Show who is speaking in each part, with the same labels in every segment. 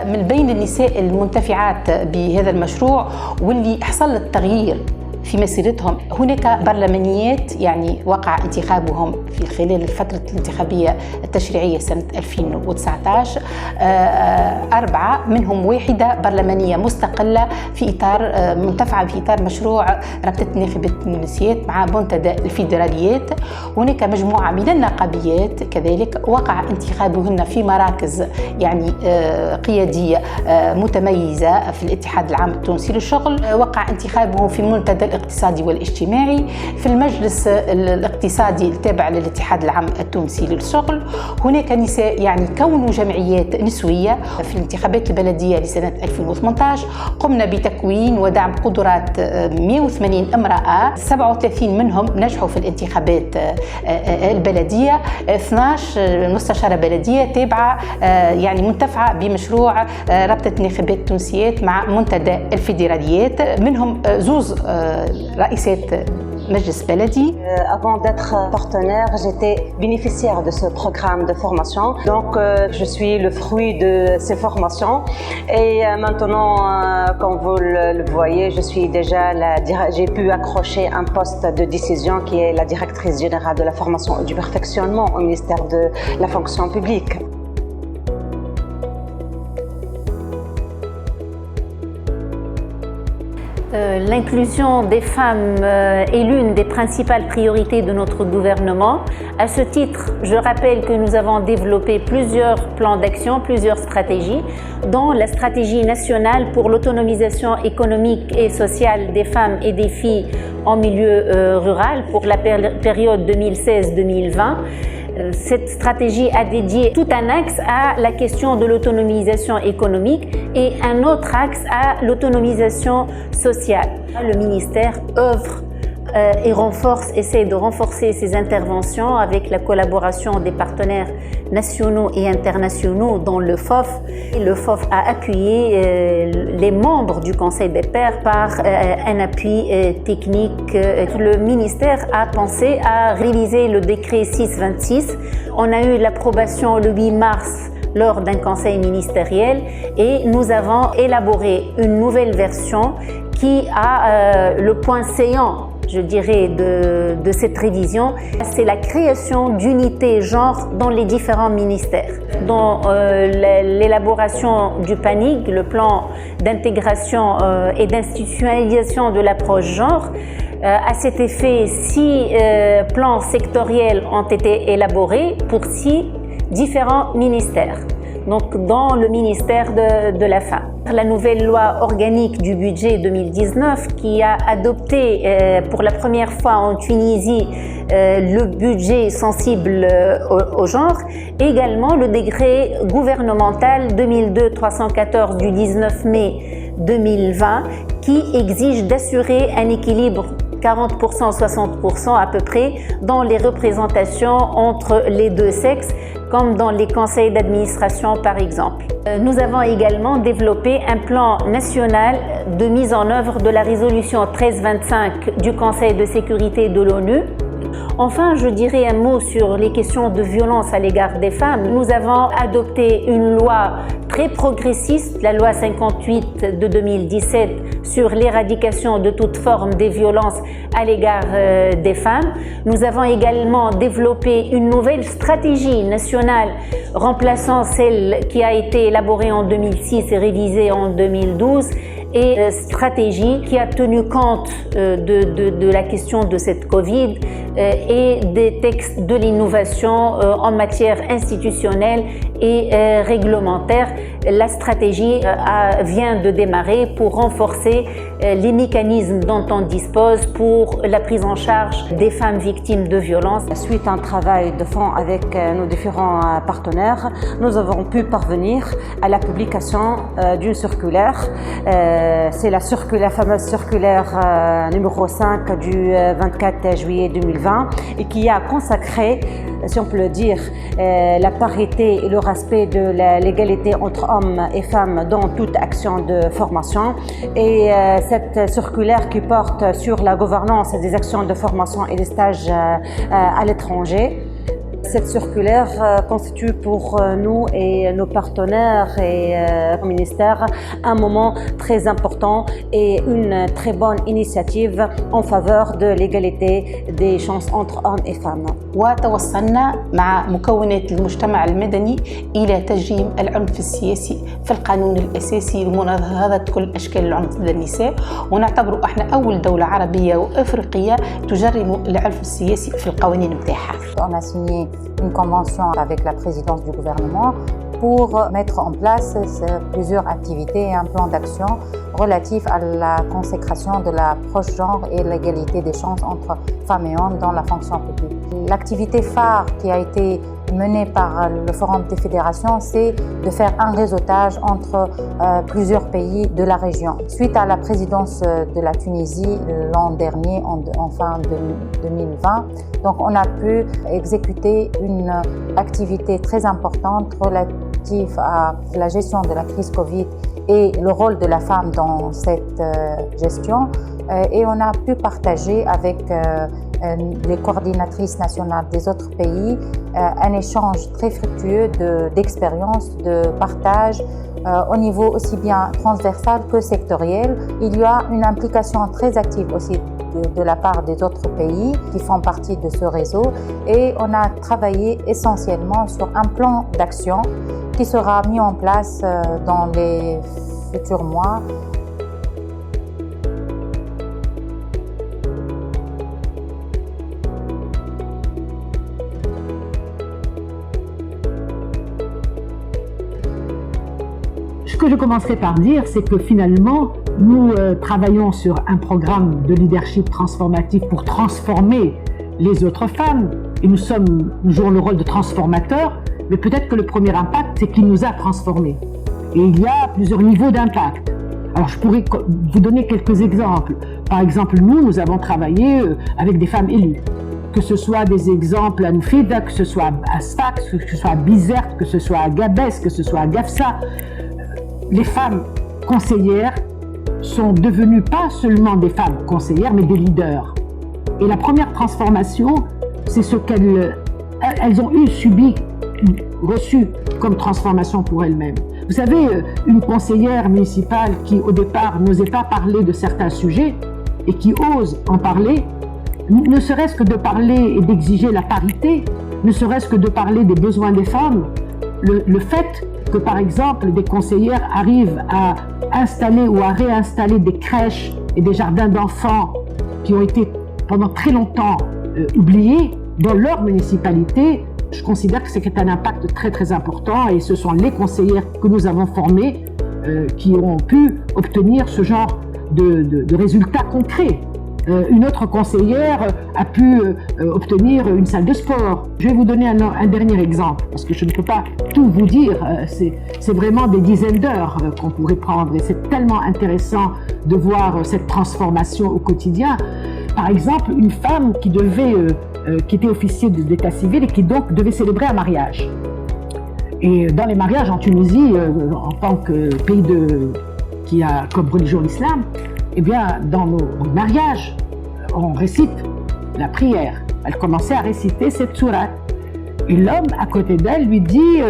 Speaker 1: من بين النساء المنتفعات بهذا المشروع واللي حصل التغيير في مسيرتهم، هناك برلمانيات يعني وقع انتخابهم في خلال الفترة الانتخابية التشريعية سنة 2019، 4 منهم واحدة برلمانية مستقلة في إطار منتفعة في إطار مشروع رابطة ناخبة النسيات مع منتدى الفيدراليات. هناك مجموعة من النقابيات كذلك وقع انتخابهن في مراكز يعني قيادية متميزة في الاتحاد العام التونسي للشغل، وقع انتخابهم في منتدى الاقتصادي والاجتماعي، في المجلس الاقتصادي التابع للاتحاد العام التونسي للشغل. هناك نساء يعني كونوا جمعيات نسوية. في الانتخابات البلدية لسنة 2018 قمنا بتكوين ودعم قدرات 180 امرأة، 37 منهم نجحوا في الانتخابات البلدية، 12 مستشارة بلدية تابعة يعني منتفعة بمشروع رابطة ناخبات التونسيات مع منتدى الفيدراليات، منهم زوز رئيسات مجلس بلدي.
Speaker 2: Avant d'être partenaire, j'étais bénéficiaire de ce programme de formation. Donc, je suis le fruit de ces formations. Et maintenant, comme vous le voyez, j'ai pu accrocher un poste de décision qui est la directrice générale de la formation et du perfectionnement au ministère de la fonction publique.
Speaker 3: L'inclusion des femmes est l'une des principales priorités de notre gouvernement. À ce titre, je rappelle que nous avons développé plusieurs plans d'action, plusieurs stratégies, dont la stratégie nationale pour l'autonomisation économique et sociale des femmes et des filles en milieu rural pour la période 2016-2020. Cette stratégie a dédié tout un axe à la question de l'autonomisation économique et un autre axe à l'autonomisation sociale. Le ministère œuvre et essaie de renforcer ses interventions avec la collaboration des partenaires nationaux et internationaux dont le FOF. Le FOF a appuyé les membres du Conseil des pairs par un appui technique. Le ministère a pensé à réviser le décret 626. On a eu l'approbation le 8 mars lors d'un conseil ministériel et nous avons élaboré une nouvelle version qui a le point saillant, je dirais, de cette révision, c'est la création d'unités genre dans les différents ministères. Dans l'élaboration du PANIG, le plan d'intégration et d'institutionnalisation de l'approche genre, à cet effet, 6 plans sectoriels ont été élaborés pour 6 différents ministères. Donc dans le ministère de la femme. La nouvelle loi organique du budget 2019 qui a adopté pour la première fois en Tunisie le budget sensible au genre, également le décret gouvernemental 2002-314 du 19 mai 2020 qui exige d'assurer un équilibre 40%, 60% à peu près dans les représentations entre les deux sexes, comme dans les conseils d'administration par exemple. Nous avons également développé un plan national de mise en œuvre de la résolution 1325 du Conseil de sécurité de l'ONU. Enfin, je dirais un mot sur les questions de violence à l'égard des femmes. Nous avons adopté une loi très progressiste, la loi 58 de 2017 sur l'éradication de toute forme des violences à l'égard des femmes. Nous avons également développé une nouvelle stratégie nationale remplaçant celle qui a été élaborée en 2006 et révisée en 2012 et stratégie qui a tenu compte de la question de cette Covid et des textes de l'innovation en matière institutionnelle et réglementaire. La stratégie vient de démarrer pour renforcer les mécanismes dont on dispose pour la prise en charge des femmes victimes de violences.
Speaker 2: Suite à un travail de fond avec nos différents partenaires, nous avons pu parvenir à la publication d'une circulaire. C'est la fameuse circulaire numéro 5 du 24 juillet 2020 et qui a consacré, si on peut le dire, la parité et le respect de l'égalité entre hommes et femmes dans toute action de formation. Et cette circulaire qui porte sur la gouvernance des actions de formation et des stages à l'étranger Cette circulaire constitue pour nous et nos partenaires et au ministère un moment très important et une très bonne initiative en faveur de l'égalité des chances entre hommes et femmes.
Speaker 1: وتوصلنا مع مكونات المجتمع المدني إلى تجريم العنف السياسي في القانون الأساسي لمناهضة كل أشكال العنف ضد النساء، ونعتبر احنا أول دولة عربية وأفريقية تجرم العنف السياسي في القوانين بتاعها.
Speaker 4: On a signé une convention avec la présidence du gouvernement pour mettre en place plusieurs activités et un plan d'action relatif à la consécration de l'approche genre et l'égalité des chances entre femmes et hommes dans la fonction publique. L'activité phare qui a été menée par le Forum des fédérations, c'est de faire un réseautage entre plusieurs pays de la région. Suite à la présidence de la Tunisie l'an dernier, en fin 2020, donc on a pu exécuter une activité très importante relative à la gestion de la crise Covid et le rôle de la femme dans cette gestion. Et on a pu partager avec les coordinatrices nationales des autres pays un échange très fructueux d'expériences, de partage au niveau aussi bien transversal que sectoriel. Il y a une implication très active aussi de la part des autres pays qui font partie de ce réseau et on a travaillé essentiellement sur un plan d'action qui sera mis en place dans les futurs mois.
Speaker 5: Ce que je commencerai par dire, c'est que finalement, nous travaillons sur un programme de leadership transformatif pour transformer les autres femmes. Et nous jouons le rôle de transformateur, mais peut-être que le premier impact, c'est qu'il nous a transformés. Et il y a plusieurs niveaux d'impact. Alors, je pourrais vous donner quelques exemples. Par exemple, nous avons travaillé avec des femmes élues. Que ce soit des exemples à Noufida, que ce soit à Sfax, que ce soit à Bizerte, que ce soit à Gabès, que ce soit à Gafsa. Les femmes conseillères sont devenues pas seulement des femmes conseillères, mais des leaders. Et la première transformation, c'est ce qu'elles ont reçu comme transformation pour elles-mêmes. Vous savez, une conseillère municipale qui, au départ, n'osait pas parler de certains sujets et qui ose en parler, ne serait-ce que de parler et d'exiger la parité, ne serait-ce que de parler des besoins des femmes, le fait que, par exemple, des conseillères arrivent à installer ou à réinstaller des crèches et des jardins d'enfants qui ont été pendant très longtemps oubliés dans leur municipalité, je considère que c'est un impact très très important et ce sont les conseillères que nous avons formées qui ont pu obtenir ce genre de résultats concrets. Une autre conseillère a pu obtenir une salle de sport. Je vais vous donner un dernier exemple, parce que je ne peux pas tout vous dire. C'est vraiment des dizaines d'heures qu'on pourrait prendre et c'est tellement intéressant de voir cette transformation au quotidien. Par exemple, une femme qui était officier d'état civil et qui donc devait célébrer un mariage. Et dans les mariages en Tunisie, en tant que pays qui a comme religion l'islam, eh bien, dans nos mariages, on récite la prière. Elle commençait à réciter cette sourate. Et l'homme à côté d'elle lui dit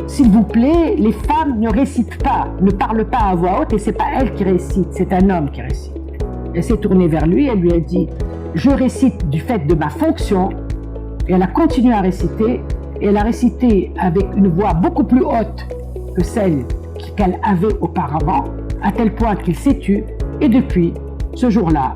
Speaker 5: s'il vous plaît, les femmes ne récitent pas, ne parlent pas à voix haute et c'est pas elle qui récite, c'est un homme qui récite. Elle s'est tournée vers lui, elle lui a dit je récite du fait de ma fonction. Et elle a continué à réciter et elle a récité avec une voix beaucoup plus haute que celle qu'elle avait auparavant, à tel point qu'il s'est tu. Et depuis ce jour-là,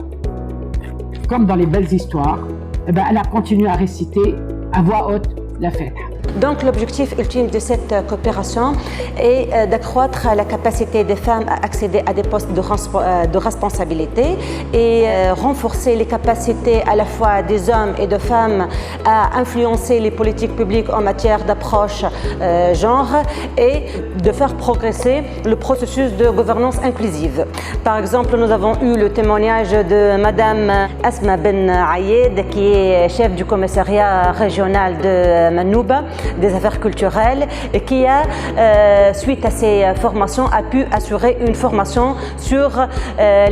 Speaker 5: comme dans les belles histoires, elle a continué à réciter à voix haute la fête.
Speaker 2: Donc l'objectif ultime de cette coopération est d'accroître la capacité des femmes à accéder à des postes de responsabilité et renforcer les capacités à la fois des hommes et de femmes à influencer les politiques publiques en matière d'approche genre et de faire progresser le processus de gouvernance inclusive. Par exemple, nous avons eu le témoignage de Madame Asma Ben Ayed qui est chef du commissariat régional de Manouba des affaires culturelles et qui a, suite à ces formations, a pu assurer une formation sur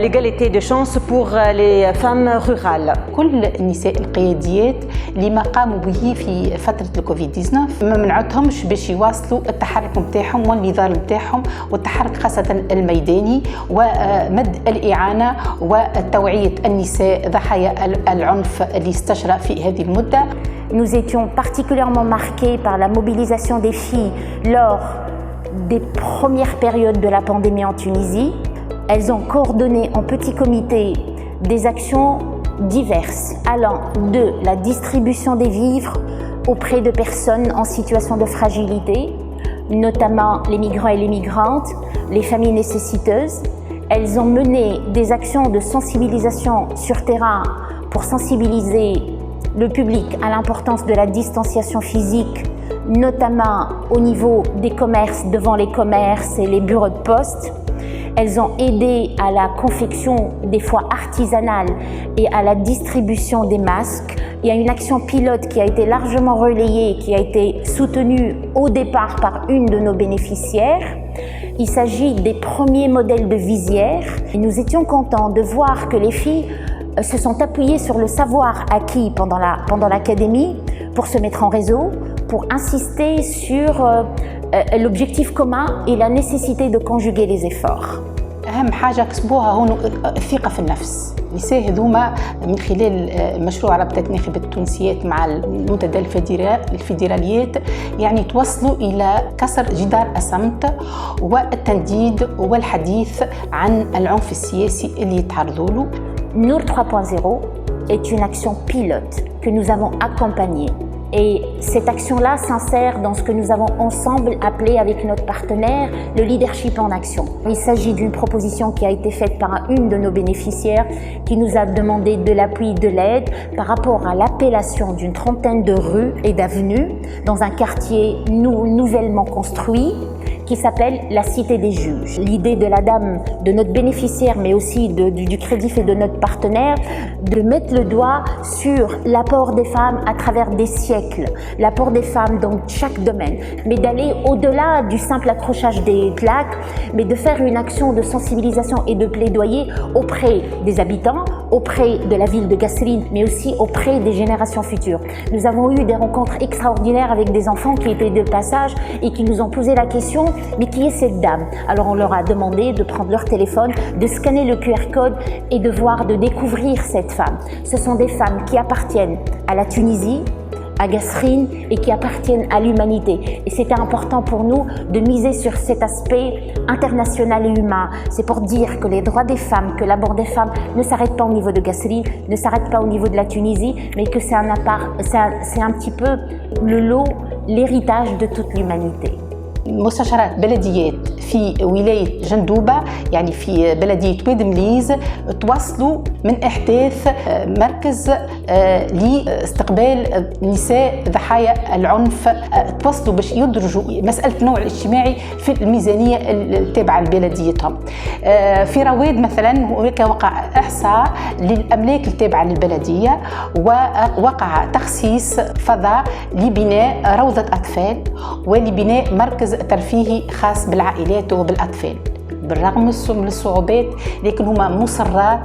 Speaker 2: l'égalité des chances pour les femmes rurales.
Speaker 1: كل النساء القياديات لما قاموا به في فترة الكوفيد 19 ما منعتهمش باش يواصلوا التحرك متاعهم والنضال متاعهم والتحرك خاصة الميداني ومد الإعانة وتوعية النساء ضحايا العنف اللي استشرى في هذه المدة.
Speaker 6: Nous étions particulièrement marqués par la mobilisation des filles lors des premières périodes de la pandémie en Tunisie. Elles ont coordonné en petit comité des actions diverses, allant de la distribution des vivres auprès de personnes en situation de fragilité, notamment les migrants et les migrantes, les familles nécessiteuses. Elles ont mené des actions de sensibilisation sur terrain pour sensibiliser le public à l'importance de la distanciation physique, notamment au niveau des commerces, devant les commerces et les bureaux de poste. Elles ont aidé à la confection des fois artisanale et à la distribution des masques. Il y a une action pilote qui a été largement relayée, qui a été soutenue au départ par une de nos bénéficiaires. Il s'agit des premiers modèles de visières. Et nous étions contents de voir que les filles se sont appuyées sur le savoir acquis pendant l'académie pour se mettre en réseau, pour insister sur l'objectif commun et la nécessité de conjuguer les efforts.
Speaker 1: أهم حاجة كسبوها هون الثقة في النفس. النساء هذوما من خلال مشروع رابطة الناخبات التونسيات مع المنتدى الفيدراليات يعني توصلوا إلى كسر جدار الصمت والتنديد والحديث عن العنف السياسي اللي يتعرضوا له.
Speaker 6: Nour 3.0 est une action pilote que nous avons accompagnée. Et cette action-là s'insère dans ce que nous avons ensemble appelé avec notre partenaire le leadership en action. Il s'agit d'une proposition qui a été faite par une de nos bénéficiaires qui nous a demandé de l'appui, de l'aide par rapport à l'appellation d'une trentaine de rues et d'avenues dans un quartier nouvellement construit qui s'appelle la Cité des Juges. L'idée de la dame, de notre bénéficiaire, mais aussi du Crédif et de notre partenaire, de mettre le doigt sur l'apport des femmes à travers des siècles, l'apport des femmes dans chaque domaine, mais d'aller au-delà du simple accrochage des plaques, mais de faire une action de sensibilisation et de plaidoyer auprès des habitants, auprès de la ville de Kasserine, mais aussi auprès des générations futures. Nous avons eu des rencontres extraordinaires avec des enfants qui étaient de passage et qui nous ont posé la question: mais qui est cette dame? Alors on leur a demandé de prendre leur téléphone, de scanner le QR code et de voir, de découvrir cette femme. Ce sont des femmes qui appartiennent à la Tunisie, à Kasserine et qui appartiennent à l'humanité. Et c'était important pour nous de miser sur cet aspect international et humain. C'est pour dire que les droits des femmes, que l'abord des femmes ne s'arrête pas au niveau de Kasserine, ne s'arrête pas au niveau de la Tunisie, mais que c'est un petit peu le lot, l'héritage de toute l'humanité.
Speaker 1: مستشارات بلديات في ولاية جندوبة يعني في بلدية واد مليز توصلوا من إحداث مركز لاستقبال نساء ضحايا العنف، توصلوا باش يدرجوا مسألة النوع الاجتماعي في الميزانية التابعة لبلديتهم. في رواد مثلا هناك وقع إحصاء للأملاك التابعة للبلدية ووقع تخصيص فضاء لبناء روضة أطفال ولبناء مركز ترفيهي خاص بالعائلات وبالأطفال. بالرغم من الصعوبات لكن هما مصرات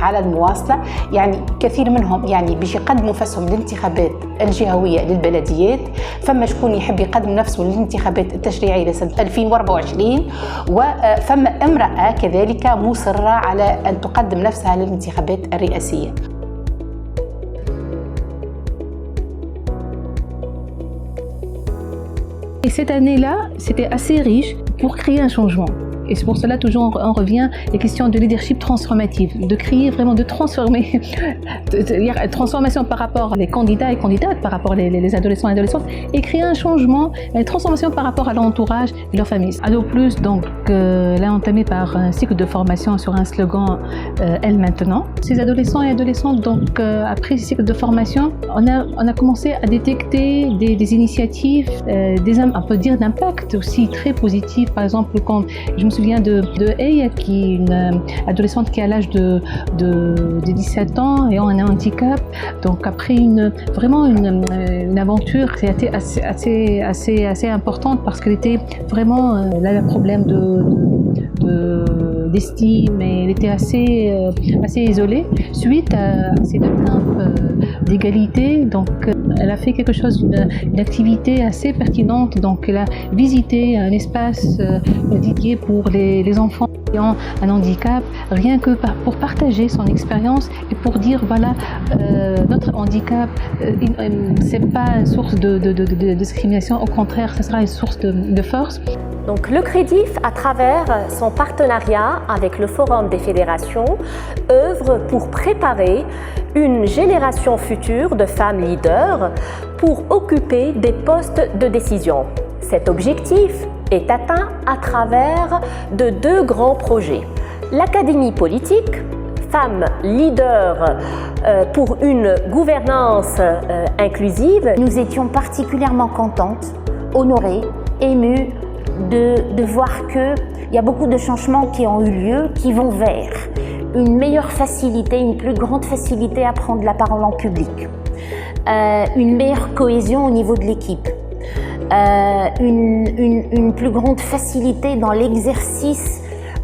Speaker 1: على المواصلة. يعني كثير منهم يعني باش يقدموا نفسهم للانتخابات الجهوية للبلديات، فما شكون يحب يقدم نفسه للانتخابات التشريعية لسنة 2024 وفما امرأة كذلك مصرة على أن تقدم نفسها للانتخابات الرئاسية.
Speaker 7: Et cette année-là, c'était assez riche pour créer un changement. Et c'est pour cela toujours on revient aux questions de leadership transformatif, de créer vraiment, de transformer, transformation par rapport aux candidats et candidates, par rapport aux adolescents et adolescentes, et créer un changement, une transformation par rapport à l'entourage et leur famille. Ado Plus, donc, l'a entamé par un cycle de formation sur un slogan Elle maintenant. Ces adolescents et adolescentes, donc, après ce cycle de formation, on a commencé à détecter des initiatives, on peut dire d'impact aussi très positif. Par exemple, quand je me souviens de Aya, qui est une adolescente qui a l'âge de 17 ans et a un handicap. Donc après vraiment une aventure qui a été assez importante parce qu'elle était vraiment là un problème d'estime et elle était assez isolée. Suite à ces atteintes d'égalité, donc elle a fait quelque chose, une activité assez pertinente. Donc elle a visité un espace dédié pour les enfants qui ont un handicap, rien que pour partager son expérience et pour dire voilà, notre handicap, c'est pas une source de discrimination, au contraire, ce sera une source de force.
Speaker 8: Donc le CREDIF, à travers son partenariat avec le Forum des fédérations, œuvre pour préparer une génération future de femmes leaders pour occuper des postes de décision. Cet objectif est atteint à travers de 2 grands projets. L'Académie politique, femmes leaders pour une gouvernance inclusive.
Speaker 6: Nous étions particulièrement contentes, honorées, émues de voir qu'il y a beaucoup de changements qui ont eu lieu, qui vont vers une meilleure facilité, une plus grande facilité à prendre la parole en public, une meilleure cohésion au niveau de l'équipe, une plus grande facilité dans l'exercice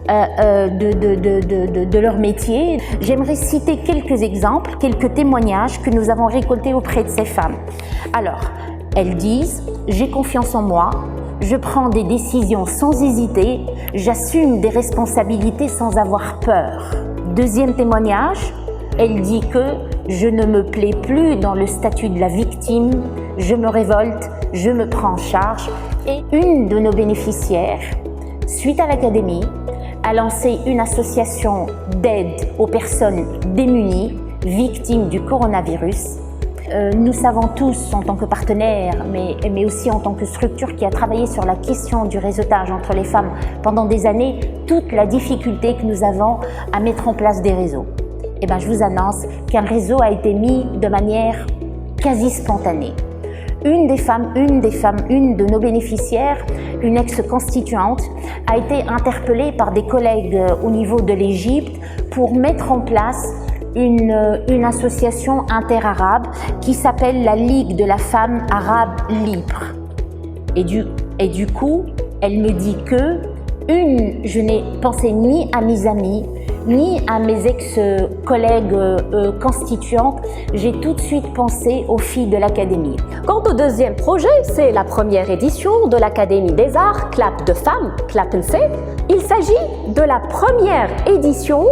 Speaker 6: de leur métier. J'aimerais citer quelques exemples, quelques témoignages que nous avons récoltés auprès de ces femmes. Alors, elles disent « J'ai confiance en moi, je prends des décisions sans hésiter, j'assume des responsabilités sans avoir peur. » Deuxième témoignage, elle dit que « Je ne me plais plus dans le statut de la victime, je me révolte, je me prends en charge. » Et une de nos bénéficiaires, suite à l'Académie, a lancé une association d'aide aux personnes démunies, victimes du coronavirus. Nous savons tous, en tant que partenaires, mais aussi en tant que structure qui a travaillé sur la question du réseautage entre les femmes pendant des années, toute la difficulté que nous avons à mettre en place des réseaux. Et bien, je vous annonce qu'un réseau a été mis de manière quasi spontanée. Une de nos bénéficiaires, une ex-constituante, a été interpellée par des collègues au niveau de l'Égypte pour mettre en place une association interarabe qui s'appelle la Ligue de la femme arabe libre. Et du coup, elle me dit que je n'ai pensé ni à mes amis, ni à mes ex-collègues constituantes, j'ai tout de suite pensé aux filles de l'Académie.
Speaker 8: Quant au deuxième projet, c'est la première édition de l'Académie des Arts, Clap de femmes, Clap and Fait. Il s'agit de la première édition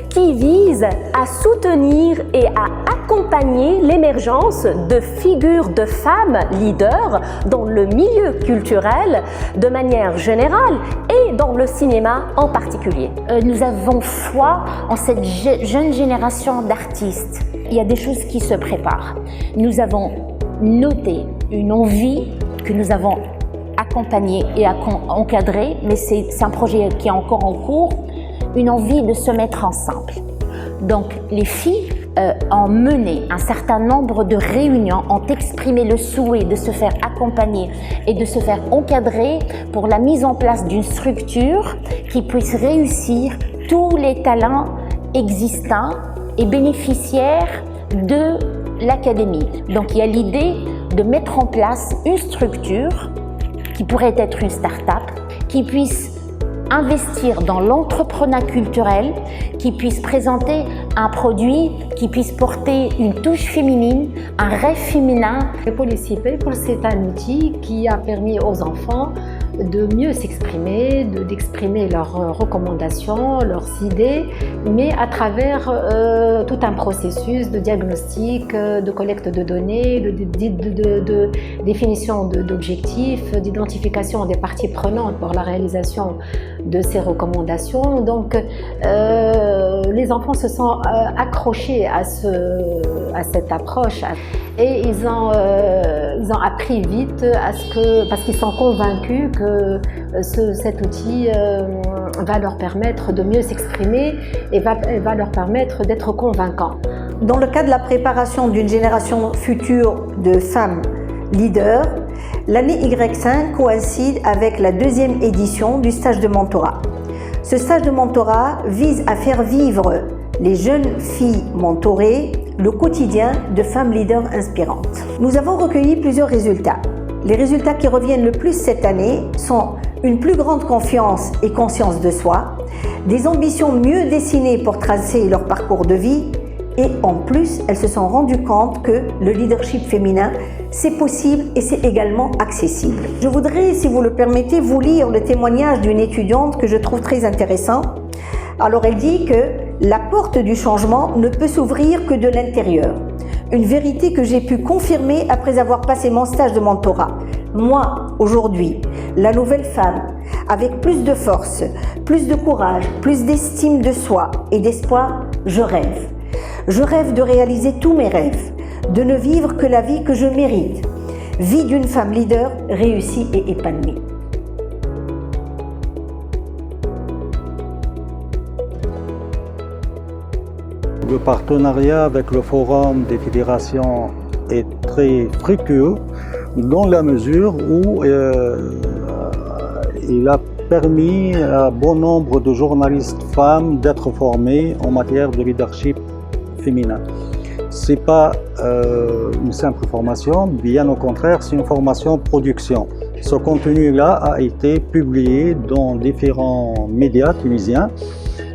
Speaker 8: qui vise à soutenir et à accompagner l'émergence de figures de femmes leaders dans le milieu culturel de manière générale et dans le cinéma en particulier.
Speaker 6: Nous avons foi en cette jeune génération d'artistes. Il y a des choses qui se préparent. Nous avons noté une envie que nous avons accompagnée et encadrée, mais c'est un projet qui est encore en cours, une envie de se mettre ensemble. Donc les filles ont mené un certain nombre de réunions, ont exprimé le souhait de se faire accompagner et de se faire encadrer pour la mise en place d'une structure qui puisse réussir tous les talents existants et bénéficiaires de l'Académie. Donc il y a l'idée de mettre en place une structure qui pourrait être une start-up, qui puisse investir dans l'entrepreneuriat culturel, qui puisse présenter un produit, qui puisse porter une touche féminine, un rêve féminin.
Speaker 9: Le Policy People, c'est un outil qui a permis aux enfants de mieux s'exprimer, d'exprimer leurs recommandations, leurs idées, mais à travers tout un processus de diagnostic, de collecte de données, de définition d'objectifs, d'identification des parties prenantes pour la réalisation de ces recommandations. Donc les enfants se sont accrochés à cette approche et ils ont appris vite parce qu'ils sont convaincus que cet outil va leur permettre de mieux s'exprimer et va leur permettre d'être convaincants.
Speaker 10: Dans le cadre de la préparation d'une génération future de femmes leaders, l'année Y5 coïncide avec la 2e édition du stage de mentorat. Ce stage de mentorat vise à faire vivre les jeunes filles mentorées le quotidien de femmes leaders inspirantes. Nous avons recueilli plusieurs résultats. Les résultats qui reviennent le plus cette année sont une plus grande confiance et conscience de soi, des ambitions mieux dessinées pour tracer leur parcours de vie et en plus, elles se sont rendues compte que le leadership féminin, c'est possible et c'est également accessible. Je voudrais, si vous le permettez, vous lire le témoignage d'une étudiante que je trouve très intéressant. Alors elle dit que la porte du changement ne peut s'ouvrir que de l'intérieur. Une vérité que j'ai pu confirmer après avoir passé mon stage de mentorat. Moi, aujourd'hui, la nouvelle femme, avec plus de force, plus de courage, plus d'estime de soi et d'espoir, je rêve. Je rêve de réaliser tous mes rêves, de ne vivre que la vie que je mérite. Vie d'une femme leader réussie et épanouie.
Speaker 11: Le partenariat avec le Forum des fédérations est très fructueux dans la mesure où il a permis à bon nombre de journalistes femmes d'être formées en matière de leadership féminin. Ce n'est pas une simple formation, bien au contraire, c'est une formation production. Ce contenu-là a été publié dans différents médias tunisiens.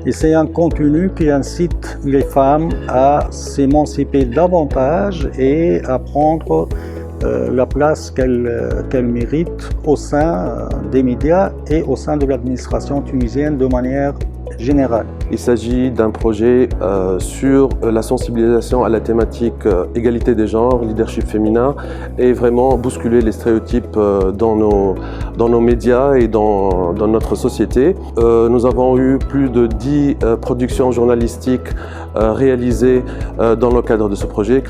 Speaker 11: Et c'est un contenu qui incite les femmes à s'émanciper davantage et à prendre la place qu'elles méritent au sein des médias et au sein de l'administration tunisienne de manière générale.
Speaker 12: Il s'agit d'un projet sur la sensibilisation à la thématique égalité des genres, leadership féminin et vraiment bousculer les stéréotypes dans nos médias et dans notre société. Nous avons eu plus de 10 productions journalistiques réalisées dans le cadre de ce projet.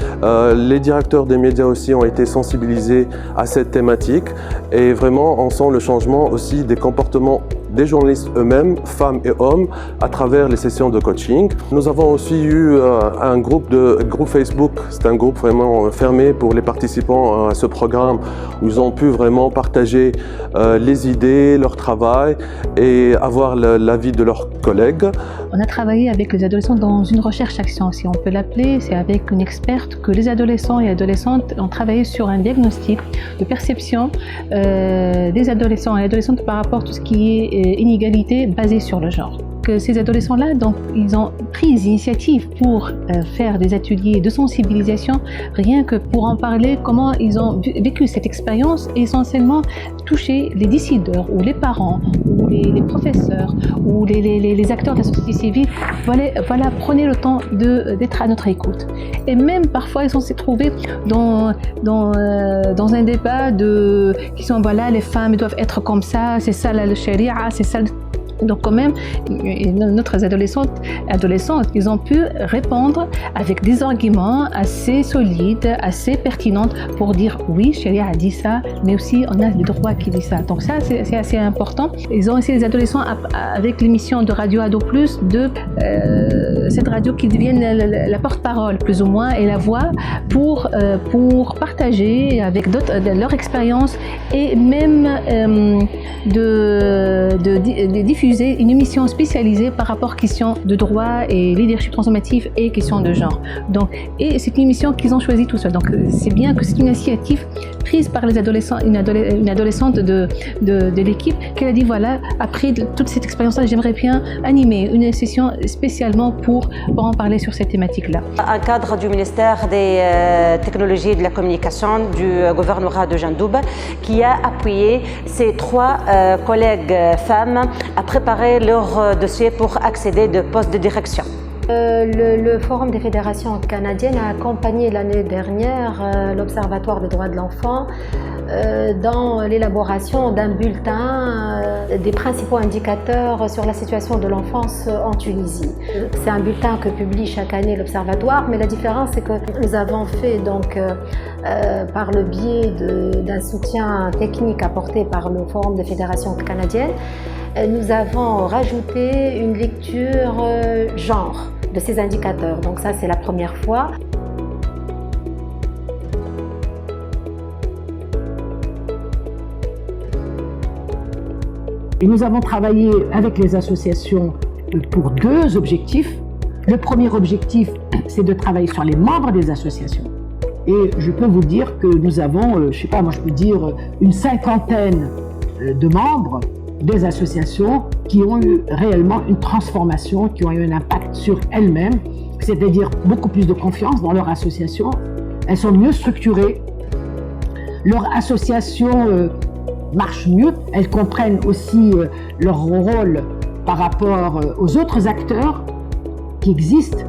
Speaker 12: Les directeurs des médias aussi ont été sensibilisés à cette thématique et vraiment on sent le changement aussi des comportements des journalistes eux-mêmes, femmes et hommes, à travers les sessions de coaching. Nous avons aussi eu un groupe Facebook, c'est un groupe vraiment fermé pour les participants à ce programme où ils ont pu vraiment partager les idées, leur travail et avoir l'avis de leurs collègues.
Speaker 7: On a travaillé avec les adolescents dans une recherche-action, si on peut l'appeler. C'est avec une experte que les adolescents et adolescentes ont travaillé sur un diagnostic de perception des adolescents et adolescentes par rapport à tout ce qui est inégalité basée sur le genre. Que ces adolescents-là, donc, ils ont pris l'initiative pour faire des ateliers de sensibilisation, rien que pour en parler, comment ils ont vécu cette expérience et essentiellement toucher les décideurs ou les parents ou les professeurs ou les acteurs de la société civile. Voilà, prenez le temps d'être à notre écoute. Et même parfois, ils ont se trouvé dans un débat qui sont voilà, les femmes doivent être comme ça, c'est ça le sharia, c'est ça. Donc quand même, notre adolescents, ils ont pu répondre avec des arguments assez solides, assez pertinents pour dire oui, Sharia a dit ça, mais aussi on a le droit qui dit ça. Donc ça, c'est assez important. Ils ont essayé les adolescents avec l'émission de Radio Ado Plus, cette radio qui devienne la porte-parole plus ou moins et la voix pour partager avec d'autres leur expérience et même de diffuser une émission spécialisée par rapport aux questions de droit et leadership transformatif et questions de genre. Donc, et c'est une émission qu'ils ont choisie tout seuls. Donc c'est bien que c'est une initiative prise par les adolescents, une adolescente de l'équipe qui a dit voilà, après toute cette expérience-là, j'aimerais bien animer une session spécialement pour en parler sur cette thématique-là.
Speaker 2: Un cadre du ministère des Technologies et de la Communication du gouvernorat de Jandoub qui a appuyé ses 3 collègues femmes à préparer leur dossier pour accéder de postes de direction.
Speaker 9: Le Forum des fédérations canadiennes a accompagné l'année dernière l'Observatoire des droits de l'enfant dans l'élaboration d'un bulletin des principaux indicateurs sur la situation de l'enfance en Tunisie. C'est un bulletin que publie chaque année l'Observatoire, mais la différence c'est que nous avons fait donc par le biais d'un soutien technique apporté par le Forum des fédérations canadiennes, nous avons rajouté une lecture genre de ces indicateurs. Donc ça, c'est la première fois.
Speaker 5: Et nous avons travaillé avec les associations pour deux objectifs. Le premier objectif, c'est de travailler sur les membres des associations. Et je peux vous dire que nous avons, je sais pas, moi je peux dire une 50aine de membres des associations qui ont eu réellement une transformation, qui ont eu un impact sur elles-mêmes, c'est-à-dire beaucoup plus de confiance dans leur association. Elles sont mieux structurées. Leur association marche mieux. Elles comprennent aussi leur rôle par rapport aux autres acteurs qui existent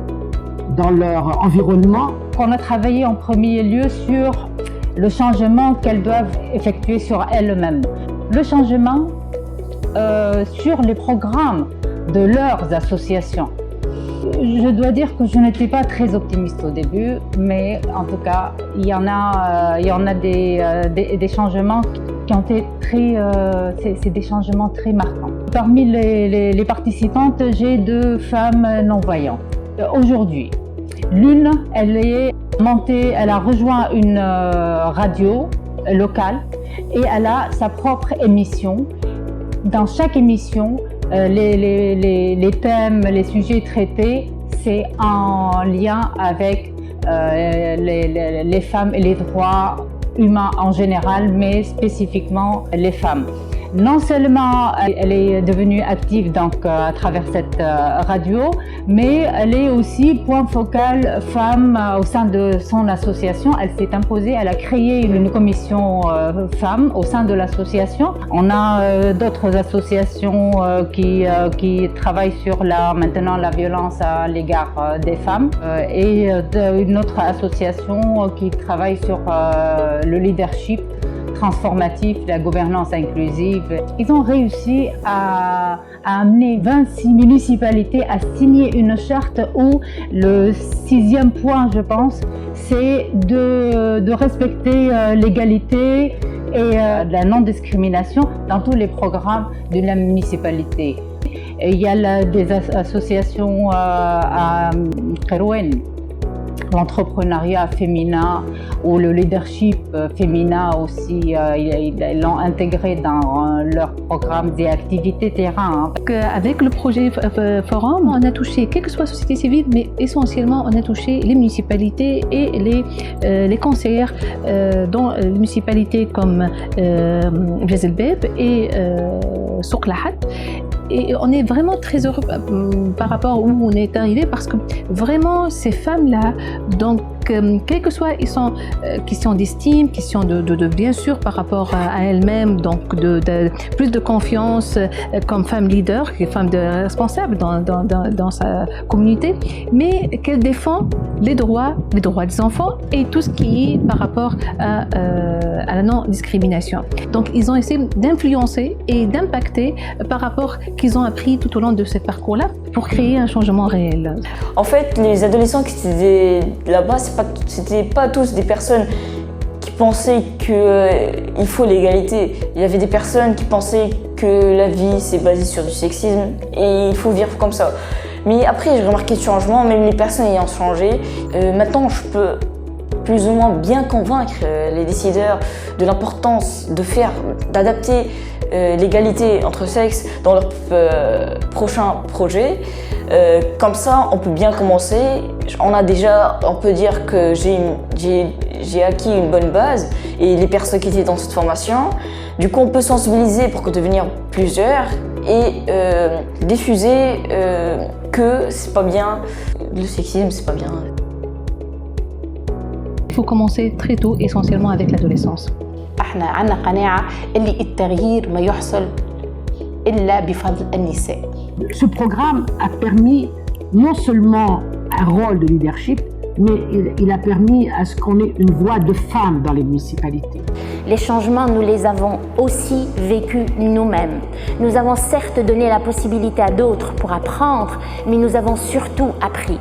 Speaker 5: dans leur environnement.
Speaker 13: On a travaillé en premier lieu sur le changement qu'elles doivent effectuer sur elles-mêmes. Le changement sur les programmes de leurs associations. Je dois dire que je n'étais pas très optimiste au début, mais en tout cas, il y en a des changements qui ont été c'est des changements très marquants. Parmi les participantes, j'ai 2 femmes non-voyantes. Aujourd'hui, l'une, elle a rejoint une radio locale et elle a sa propre émission. Dans chaque émission, les thèmes, les sujets traités, c'est en lien avec les femmes et les droits humains en général, mais spécifiquement les femmes. Non seulement elle est devenue active donc, à travers cette radio, mais elle est aussi point focal femme au sein de son association. Elle s'est imposée, elle a créé une commission femmes au sein de l'association. On a d'autres associations qui travaillent sur maintenant la violence à l'égard des femmes et une autre association qui travaille sur le leadership transformatif, la gouvernance inclusive. Ils ont réussi à amener 26 municipalités à signer une charte où le 6e point, je pense, c'est de respecter l'égalité et la non-discrimination dans tous les programmes de la municipalité. Et il y a des associations à Kerouen, l'entrepreneuriat féminin ou le leadership féminin aussi, ils l'ont intégré dans leur programme des activités terrain.
Speaker 7: Avec le projet Forum, on a touché, quelle que soit la société civile, mais essentiellement on a touché les municipalités et les conseillères dans les municipalités comme Jezelbeb et Souk Lahat. Et on est vraiment très heureux par rapport où on est arrivé parce que vraiment ces femmes-là, donc quel que soit, ils sont question d'estime, question de bien sûr par rapport à elles-mêmes, donc plus de confiance comme femme leader, femme responsable dans sa communauté, mais qu'elle défend les droits des enfants et tout ce qui est par rapport à la non-discrimination. Donc ils ont essayé d'influencer et d'impacter par rapport qu'ils ont appris tout au long de ce parcours-là pour créer un changement réel.
Speaker 14: En fait, les adolescents qui étaient là-bas, c'était pas tous des personnes qui pensaient qu'il faut l'égalité. Il y avait des personnes qui pensaient que la vie c'est basé sur du sexisme et il faut vivre comme ça. Mais après, j'ai remarqué le changement, même les personnes ayant changé. Maintenant, je peux plus ou moins bien convaincre les décideurs de l'importance d'adapter l'égalité entre sexes dans leur prochain projet. Comme ça, on peut bien commencer. On peut dire que j'ai acquis une bonne base et les personnes qui étaient dans cette formation. Du coup, on peut sensibiliser pour devenir plusieurs et diffuser que c'est pas bien, le sexisme c'est pas bien.
Speaker 7: Il faut commencer très tôt, essentiellement avec l'adolescence.
Speaker 1: احنا عندنا قناعة اللي التغيير ما يحصل إلا بفضل النساء.
Speaker 5: Ce programme a permis non seulement un rôle de leadership, mais il a permis à ce qu'on ait une voix de femmes dans les municipalités.
Speaker 6: Les changements, nous les avons aussi vécus nous-mêmes. Nous avons certes donné la possibilité à d'autres pour apprendre, mais nous avons surtout appris.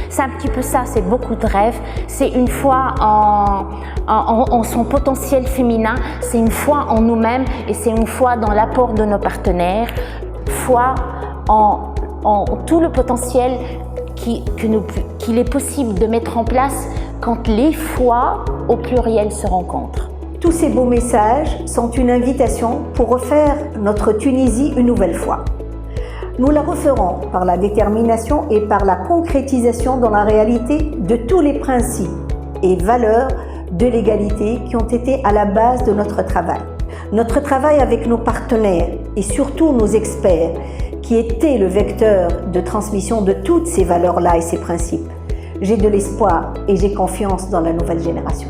Speaker 6: C'est un petit peu ça, c'est beaucoup de rêves. C'est une foi en son potentiel féminin, c'est une foi en nous-mêmes et c'est une foi dans l'apport de nos partenaires, foi en tout le potentiel qu'il est possible de mettre en place quand les foi au pluriel se rencontrent.
Speaker 10: Tous ces beaux messages sont une invitation pour refaire notre Tunisie une nouvelle fois. Nous la referons par la détermination et par la concrétisation dans la réalité de tous les principes et valeurs de l'égalité qui ont été à la base de notre travail. Notre travail avec nos partenaires et surtout nos experts qui étaient le vecteur de transmission de toutes ces valeurs-là et ces principes. J'ai de l'espoir et j'ai confiance dans la nouvelle génération.